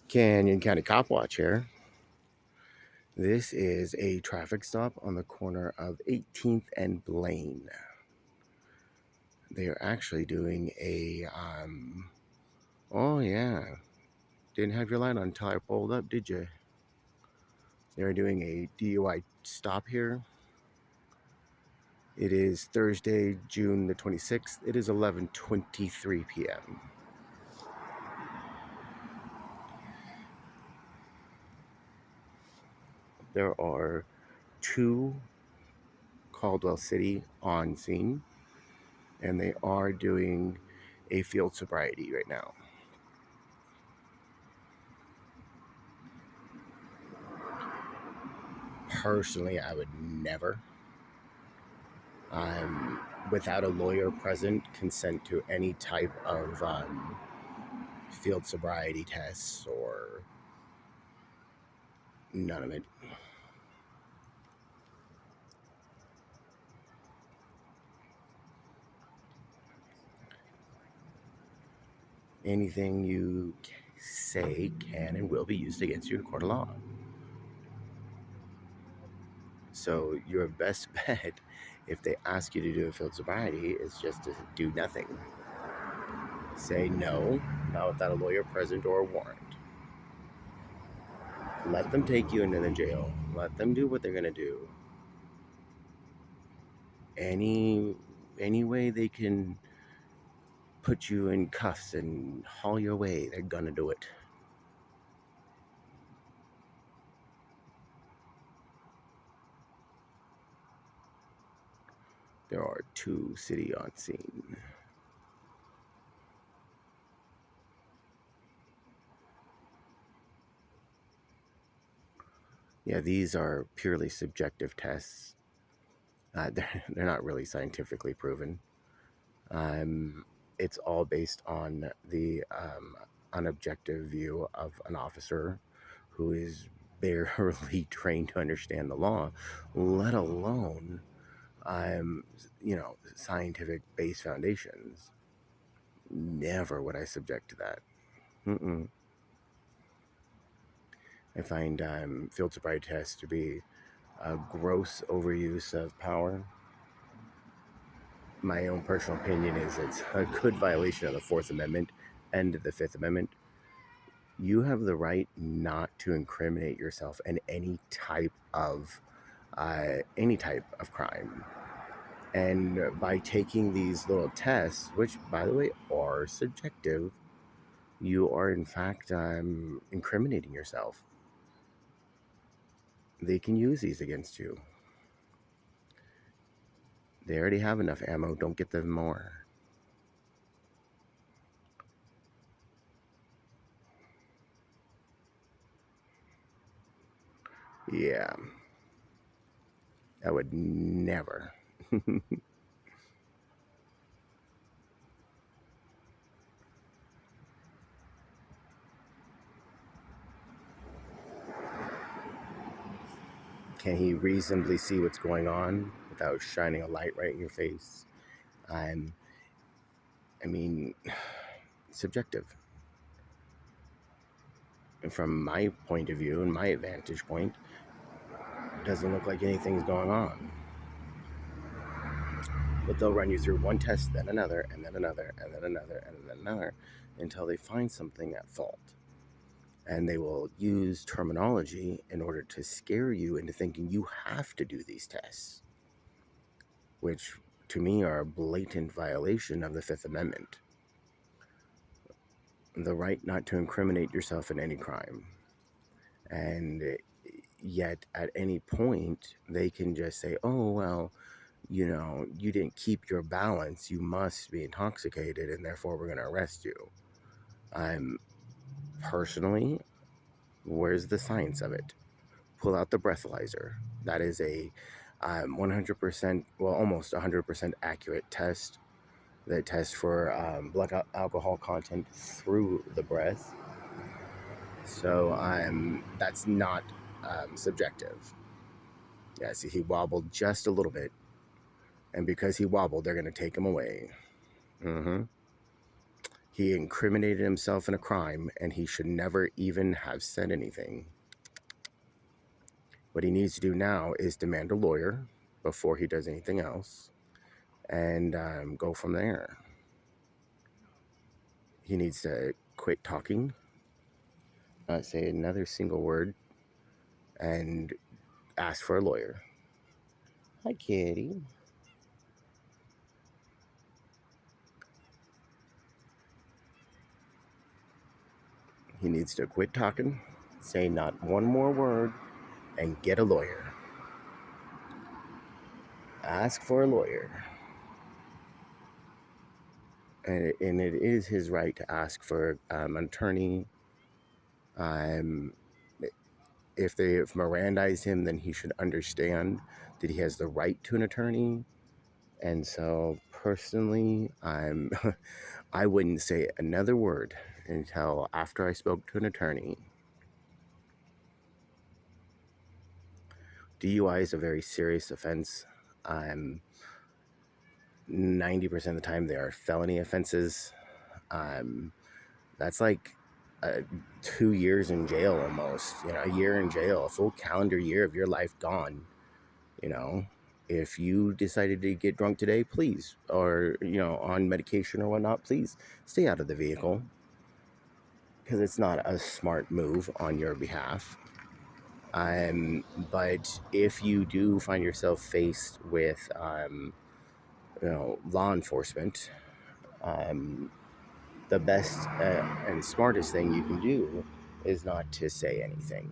Canyon County Cop Watch here. This is a traffic stop on the corner of 18th and Blaine. They are actually doing a, oh yeah, didn't have your light on until I pulled up, did you? They're doing a DUI stop here. It is Thursday, June the 26th. It is 11:23 p.m. There are two Caldwell City on scene, and they are doing a field sobriety right now. Personally, I would never, without a lawyer present, consent to any type of field sobriety tests or none of it. Anything you say can and will be used against you in court of law. So your best bet, if they ask you to do a field sobriety, is just to do nothing. Say no, not without a lawyer present or a warrant. Let them take you into the jail. Let them do what they're going to do. Any way they can put you in cuffs and haul you away, they're going to do it. There are two city on scene. Yeah, these are purely subjective tests. They're not really scientifically proven. It's all based on the unobjective view of an officer who is barely trained to understand the law, let alone, scientific based foundations. Never would I subject to that. I find field sobriety tests to be a gross overuse of power. My own personal opinion is it's a good violation of the Fourth Amendment and the Fifth Amendment. You have the right not to incriminate yourself in any type of crime. And by taking these little tests, which, by the way, are subjective, you are, in fact, incriminating yourself. They can use these against you. They already have enough ammo. Don't get them more. Yeah. I would never. Can he reasonably see what's going on without shining a light right in your face? I mean, subjective. And from my point of view and my vantage point, it doesn't look like anything's going on. But they'll run you through one test, then another, and then another, and then another, and then another, until they find something at fault. And they will use terminology in order to scare you into thinking you have to do these tests, which to me are a blatant violation of the Fifth Amendment. The right not to incriminate yourself in any crime. And yet at any point they can just say, oh, well, you didn't keep your balance, you must be intoxicated, and therefore we're going to arrest you. Personally, where's the science of it? Pull out the breathalyzer. That is a 100%, well, almost 100% accurate test that tests for blood alcohol content through the breath. So that's not subjective. Yeah, see, he wobbled just a little bit, and because he wobbled, they're going to take him away. He incriminated himself in a crime, and he should never even have said anything. What he needs to do now is demand a lawyer before he does anything else, and go from there. He needs to quit talking, not say another single word, and ask for a lawyer. Hi, kitty. He needs to quit talking, say not one more word, and get a lawyer. Ask for a lawyer. And it is his right to ask for an attorney. If they've Mirandized him, then he should understand that he has the right to an attorney. And so, personally, I wouldn't say another word until after I spoke to an attorney. DUI is a very serious offense. 90% of the time, they are felony offenses. That's like 2 years in jail almost. A year in jail, a full calendar year of your life gone. If you decided to get drunk today, please, or on medication or whatnot, please stay out of the vehicle, because it's not a smart move on your behalf. But if you do find yourself faced with law enforcement, the best and smartest thing you can do is not to say anything.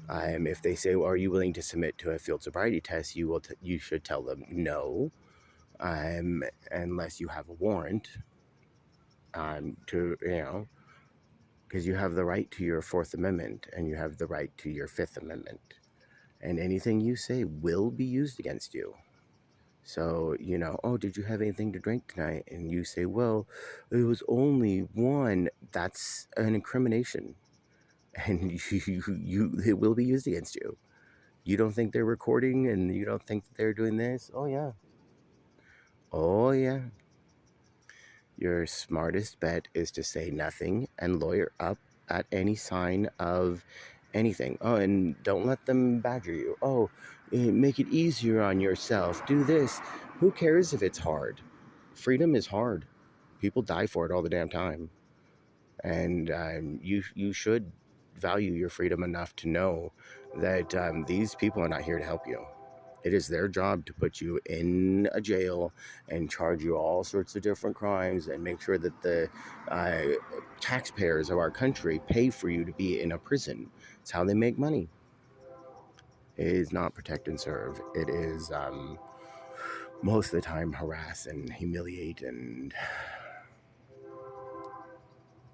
If they say, well, "Are you willing to submit to a field sobriety test?" You should tell them no, unless you have a warrant. Because you have the right to your Fourth Amendment and you have the right to your Fifth Amendment, and anything you say will be used against you. So, oh, did you have anything to drink tonight? And you say, well, it was only one. That's an incrimination, and it will be used against you. You don't think they're recording, and you don't think that they're doing this? Oh, yeah. Oh, yeah. Your smartest bet is to say nothing and lawyer up at any sign of anything. Oh, and don't let them badger you. Oh, make it easier on yourself. Do this. Who cares if it's hard? Freedom is hard. People die for it all the damn time. And you should value your freedom enough to know that these people are not here to help you. It is their job to put you in a jail and charge you all sorts of different crimes and make sure that the taxpayers of our country pay for you to be in a prison. It's how they make money. It is not protect and serve. It is most of the time harass and humiliate, and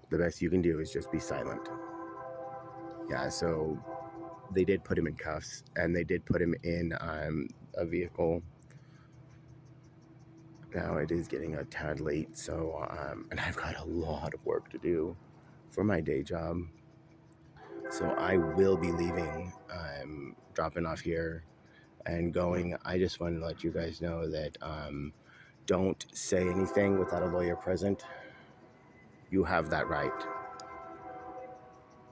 the best you can do is just be silent. Yeah, so they did put him in cuffs, and they did put him in a vehicle. Now it is getting a tad late, so and I've got a lot of work to do for my day job. So I will be leaving, dropping off here and going. I just wanted to let you guys know that don't say anything without a lawyer present. You have that right.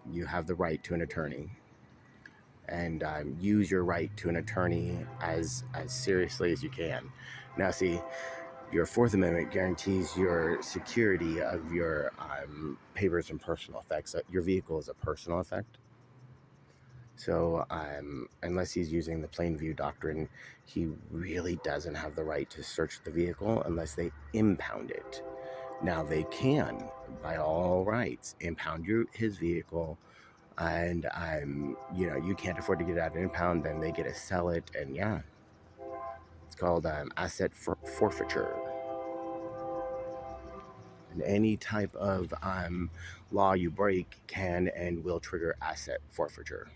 You have the right to an attorney, and use your right to an attorney as seriously as you can. Now, see, your Fourth Amendment guarantees your security of your papers and personal effects. Your vehicle is a personal effect. So unless he's using the plain view doctrine, he really doesn't have the right to search the vehicle unless they impound it. Now, they can, by all rights, impound his vehicle, and you can't afford to get it out of impound, then they get to sell it, and yeah, it's called asset forfeiture. And any type of law you break can and will trigger asset forfeiture.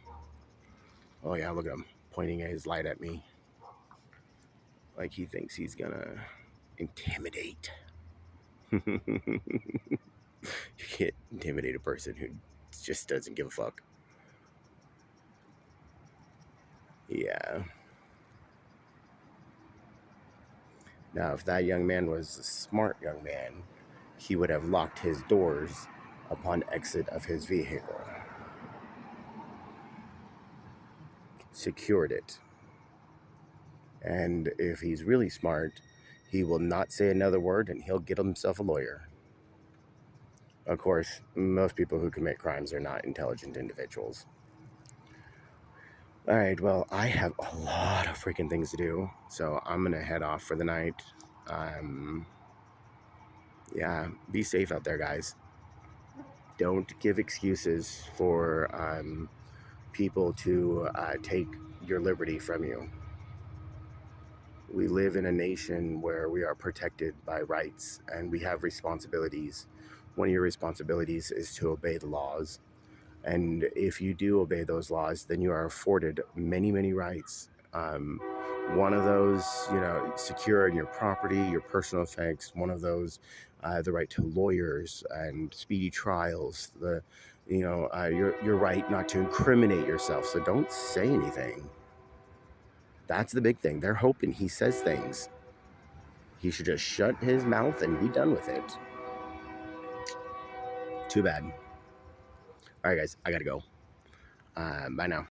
Oh yeah, look at him pointing his light at me like he thinks he's gonna intimidate. You can't intimidate a person who just doesn't give a fuck. Yeah. Now, if that young man was a smart young man, he would have locked his doors upon exit of his vehicle, secured it. And if he's really smart, he will not say another word and he'll get himself a lawyer. Of course, most people who commit crimes are not intelligent individuals. All right, well, I have a lot of freaking things to do, so I'm going to head off for the night. Yeah, be safe out there, guys. Don't give excuses for people to take your liberty from you. We live in a nation where we are protected by rights and we have responsibilities. One of your responsibilities is to obey the laws. And if you do obey those laws, then you are afforded many, many rights. One of those, securing your property, your personal effects. One of those, the right to lawyers and speedy trials. Your right not to incriminate yourself. So don't say anything. That's the big thing. They're hoping he says things. He should just shut his mouth and be done with it. Too bad. All right, guys, I gotta go. Bye now.